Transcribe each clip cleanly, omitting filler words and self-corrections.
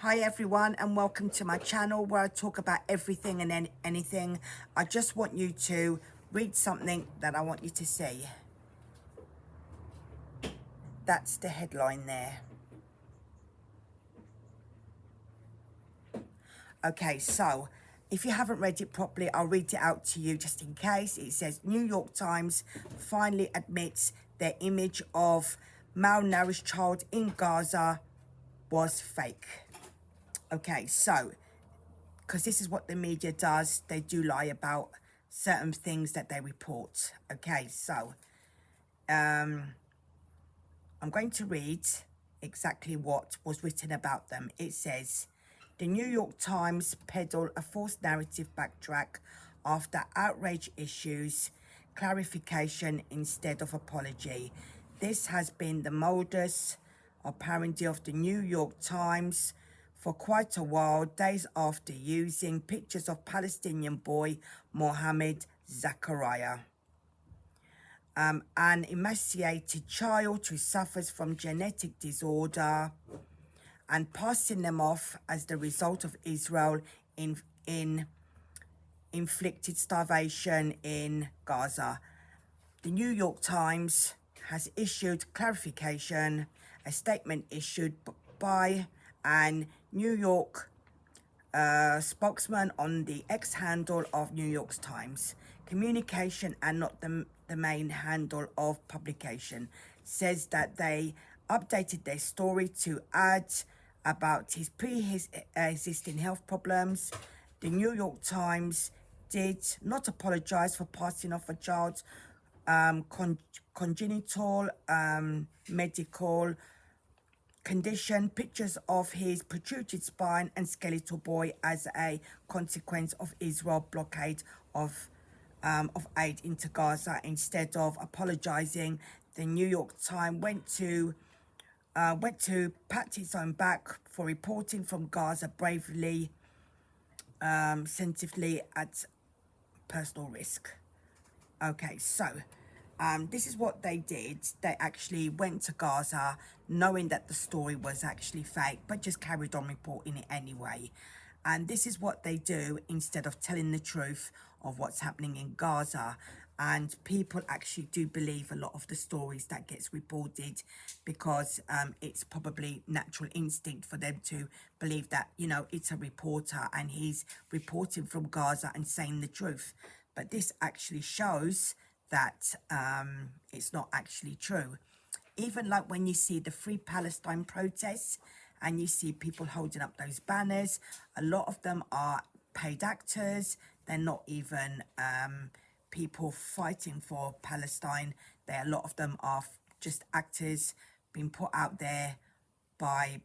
Hi everyone, and welcome to my channel where I talk about everything and anything. I just want you to read something that I want you to see. That's the headline there. Okay, so if you haven't read it properly, I'll read it out to you just in case. It says, New York Times finally admits their image of malnourished child in Gaza was fake. Okay, so because this is what the media does, they do lie about certain things that they report. Okay, so I'm going to read exactly what was written about them. It says, the New York Times peddle a false narrative backtrack after outrage issues clarification instead of apology. This has been the modus operandi of the New York Times for quite a while, days after using pictures of Palestinian boy Mohammed Zakaria, an emaciated child who suffers from genetic disorder, and passing them off as the result of Israel in inflicted starvation in Gaza. The New York Times has issued clarification, a statement issued by an New York spokesman on the X handle of New York Times communication and not the main handle of publication, says that they updated their story to add about his pre-existing health problems. The New York Times did not apologize for passing off a child's congenital medical condition, pictures of his protruded spine and skeletal boy as a consequence of Israel blockade of aid into Gaza. Instead of apologizing, the New York Times went to pat its own back for reporting from Gaza bravely, sensitively at personal risk. Okay, so this is what they did. They actually went to Gaza knowing that the story was actually fake, but just carried on reporting it anyway. And this is what they do instead of telling the truth of what's happening in Gaza. And people actually do believe a lot of the stories that gets reported because it's probably natural instinct for them to believe that, you know, it's a reporter and he's reporting from Gaza and saying the truth. But this actually shows that it's not actually true. Even like when you see the Free Palestine protests and you see people holding up those banners, a lot of them are paid actors. They're not even people fighting for Palestine. A lot of them are just actors being put out there by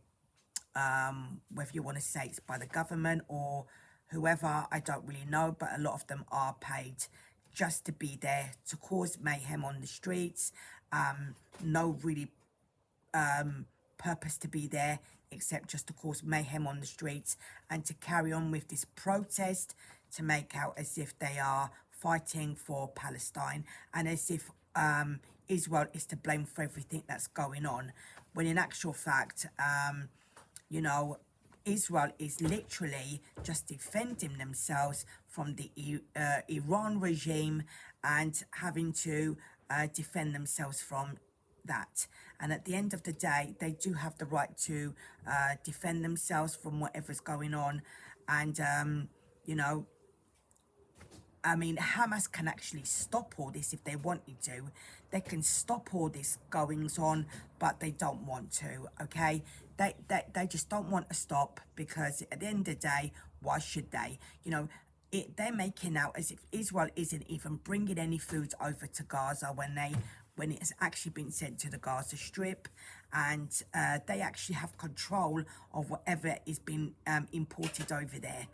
whether you want to say it's by the government or whoever, I don't really know, but a lot of them are paid just to be there to cause mayhem on the streets. No really purpose to be there except just to cause mayhem on the streets and to carry on with this protest to make out as if they are fighting for Palestine and as if Israel is to blame for everything that's going on, when in actual fact, you know, Israel is literally just defending themselves from the Iran regime and having to defend themselves from that. And at the end of the day, they do have the right to defend themselves from whatever's going on. And, you know, I mean, Hamas can actually stop all this if they wanted to. They can stop all this goings on, but they don't want to, okay? They just don't want to stop because at the end of the day, why should they? You know, they're making out as if Israel isn't even bringing any food over to Gaza when it has actually been sent to the Gaza Strip, and they actually have control of whatever is being imported over there.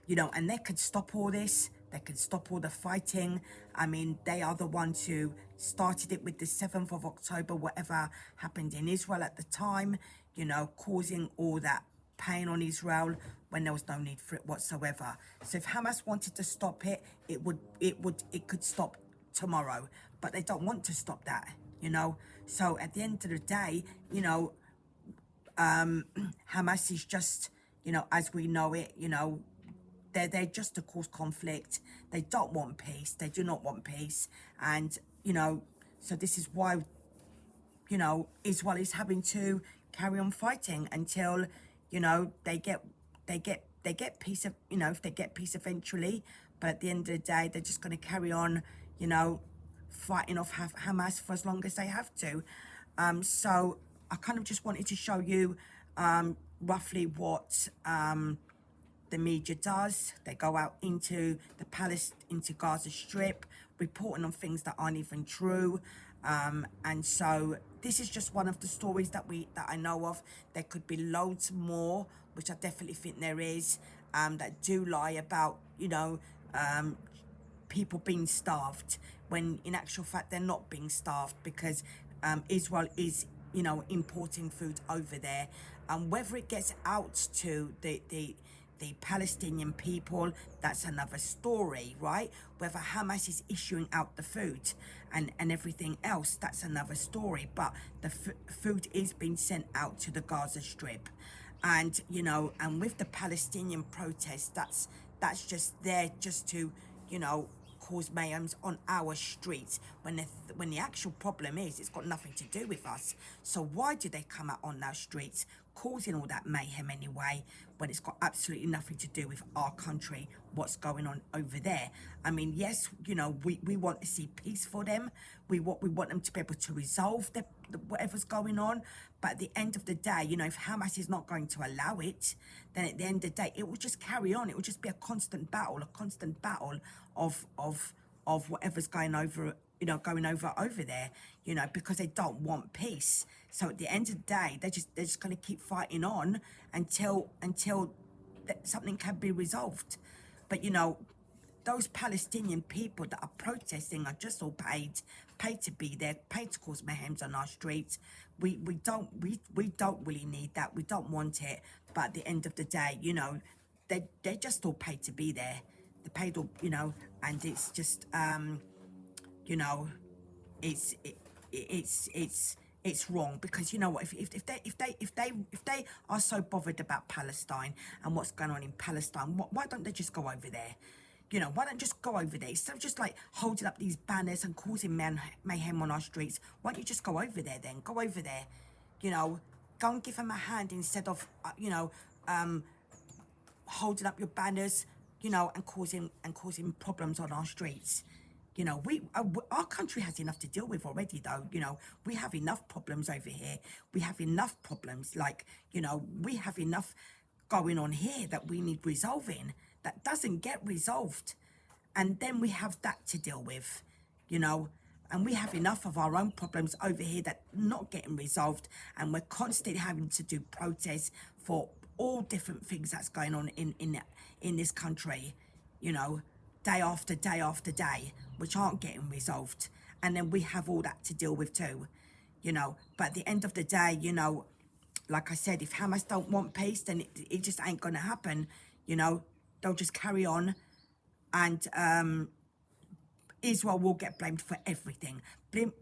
You know, and they could stop all this. They could stop all the fighting. I mean, they are the ones who started it with the 7th of October, whatever happened in Israel at the time, you know, causing all that pain on Israel when there was no need for it whatsoever. So if Hamas wanted to stop it, it could stop tomorrow, but they don't want to stop that, you know. So at the end of the day, you know, Hamas is just, you know, as we know it, you know, they're there just to cause conflict. They don't want peace. They do not want peace. And, you know, so this is why, you know, Israel is having to carry on fighting until, you know, they get peace, you know, if they get peace eventually. But at the end of the day, they're just going to carry on, you know, fighting off Hamas for as long as they have to. So I kind of just wanted to show you roughly what the media does. They go out into the palace, into Gaza Strip, reporting on things that aren't even true. And so this is just one of the stories that I know of. There could be loads more, which I definitely think there is, that do lie about, you know, people being starved, when in actual fact they're not being starved, because Israel is, you know, importing food over there. Whether it gets out to the Palestinian people, that's another story, right? Whether Hamas is issuing out the food and everything else, that's another story. But the food is being sent out to the Gaza Strip. And, you know, and with the Palestinian protests, that's just there just to, you know, cause mayhem on our streets, when the actual problem is it's got nothing to do with us. So why do they come out on our streets causing all that mayhem anyway, when it's got absolutely nothing to do with our country, what's going on over there? I mean, yes, you know, we want to see peace for them. We want them to be able to resolve whatever's going on. But at the end of the day, you know, if Hamas is not going to allow it, then at the end of the day, it will just carry on. It will just be a constant battle of whatever's going over, you know, going over there, you know, because they don't want peace. So at the end of the day, they're just going to keep fighting on until something can be resolved. But, you know, those Palestinian people that are protesting are just all paid to be there, paid to cause mayhem on our streets. We don't really need that. We don't want it. But at the end of the day, you know, they're just all paid to be there. They're paid all, you know, and it's just you know, it's it's wrong, because you know what, if they are so bothered about Palestine and what's going on in Palestine, why don't they just go over there? You know, why don't just go over there instead of just like holding up these banners and causing mayhem on our streets? Why don't you just go over there then? Go over there, you know, go and give them a hand instead of you know, holding up your banners, you know, and causing problems on our streets. You know, our country has enough to deal with already, though. You know, we have enough problems over here. We have enough problems, like, you know, we have enough going on here that we need resolving, that doesn't get resolved. And then we have that to deal with, you know, and we have enough of our own problems over here that not getting resolved, and we're constantly having to do protests for all different things that's going on in this country, you know, day after day after day, which aren't getting resolved. And then we have all that to deal with too, you know. But at the end of the day, you know, like I said, if Hamas don't want peace, then it just ain't gonna happen, you know. They'll just carry on, and Israel will get blamed for everything.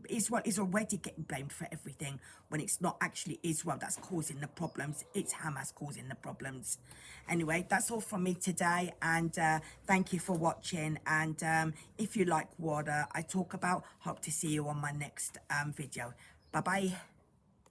Israel is already getting blamed for everything, when it's not actually Israel that's causing the problems. It's Hamas causing the problems. Anyway, that's all from me today, and thank you for watching. And if you like what I talk about, hope to see you on my next video. Bye-bye.